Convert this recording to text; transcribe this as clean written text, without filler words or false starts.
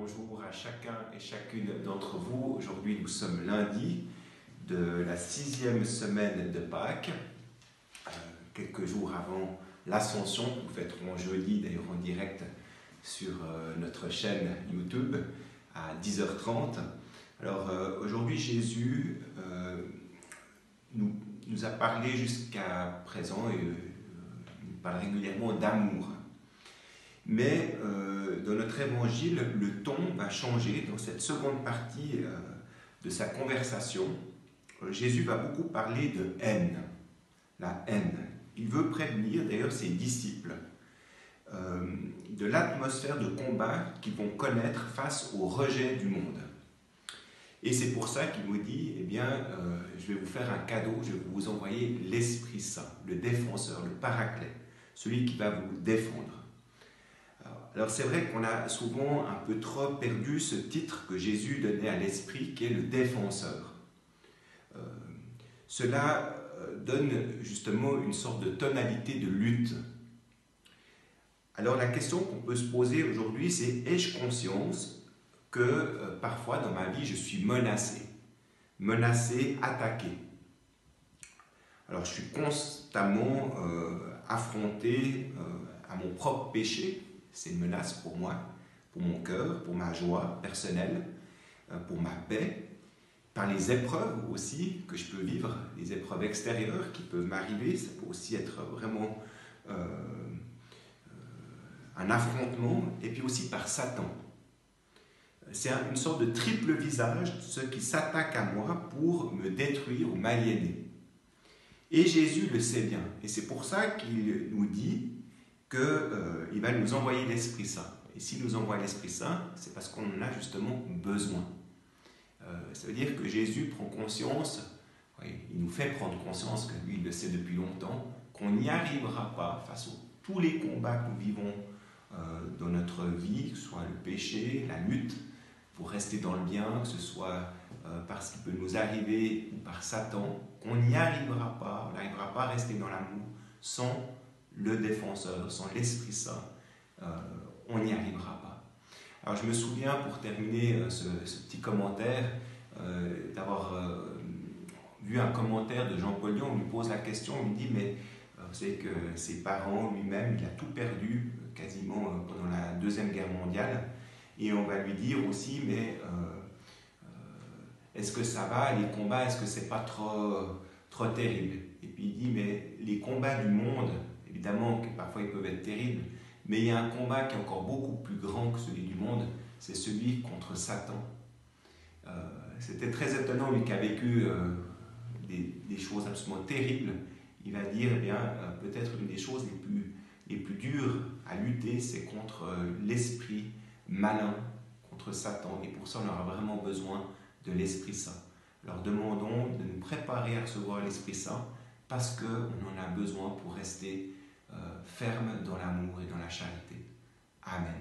bonjour à chacun et chacune d'entre vous. Aujourd'hui, nous sommes lundi de la 6e semaine de Pâques, quelques jours avant l'Ascension. Nous fêterons jeudi, d'ailleurs en direct sur notre chaîne YouTube à 10h30. Alors aujourd'hui, Jésus nous a parlé jusqu'à présent et nous parle régulièrement d'amour. Mais dans notre évangile, le ton va changer. Dans cette seconde partie de sa conversation, Jésus va beaucoup parler de haine, la haine. Il veut prévenir d'ailleurs ses disciples de l'atmosphère de combat qu'ils vont connaître face au rejet du monde. Et c'est pour ça qu'il nous dit, eh bien, je vais vous faire un cadeau, je vais vous envoyer l'Esprit Saint, le défenseur, le paraclet, celui qui va vous défendre. Alors c'est vrai qu'on a souvent un peu trop perdu ce titre que Jésus donnait à l'Esprit, qui est le défenseur. Cela donne justement une sorte de tonalité de lutte. Alors la question qu'on peut se poser aujourd'hui, c'est: ai-je conscience que parfois dans ma vie je suis menacé, attaqué? Alors je suis constamment affronté à mon propre péché. C'est une menace pour moi, pour mon cœur, pour ma joie personnelle, pour ma paix, par les épreuves aussi que je peux vivre, les épreuves extérieures qui peuvent m'arriver. Ça peut aussi être vraiment un affrontement, et puis aussi par Satan. C'est une sorte de triple visage de ceux qui s'attaquent à moi pour me détruire ou m'aliéner. Et Jésus le sait bien, et c'est pour ça qu'il nous dit qu'il va nous envoyer l'Esprit Saint. Et s'il nous envoie l'Esprit Saint, c'est parce qu'on en a justement besoin. Ça veut dire que Jésus prend conscience, il nous fait prendre conscience, que lui il le sait depuis longtemps, qu'on n'y arrivera pas face à tous les combats que nous vivons dans notre vie, que ce soit le péché, la lutte pour rester dans le bien, que ce soit parce qu'il peut nous arriver ou par Satan, qu'on n'y arrivera pas, on n'arrivera pas à rester dans l'amour sans le défenseur, sans l'Esprit Saint, on n'y arrivera pas. Alors je me souviens, pour terminer ce petit commentaire, d'avoir vu un commentaire de Jean-Paul Lyon. On lui pose la question, on lui dit: mais vous savez que ses parents, lui-même, il a tout perdu quasiment pendant la Deuxième Guerre mondiale, et on va lui dire aussi: mais est-ce que ça va, les combats, est-ce que c'est pas trop terrible? Et puis il dit: mais les combats du monde, évidemment que parfois ils peuvent être terribles, mais il y a un combat qui est encore beaucoup plus grand que celui du monde, c'est celui contre Satan. C'était très étonnant, lui qui a vécu des choses absolument terribles. Il va dire, eh bien, peut-être une des choses les plus dures à lutter, c'est contre l'esprit malin, contre Satan. Et pour ça, on aura vraiment besoin de l'Esprit Saint. Alors demandons de nous préparer à recevoir l'Esprit Saint, parce qu'on en a besoin pour rester ferme dans l'amour et dans la charité. Amen.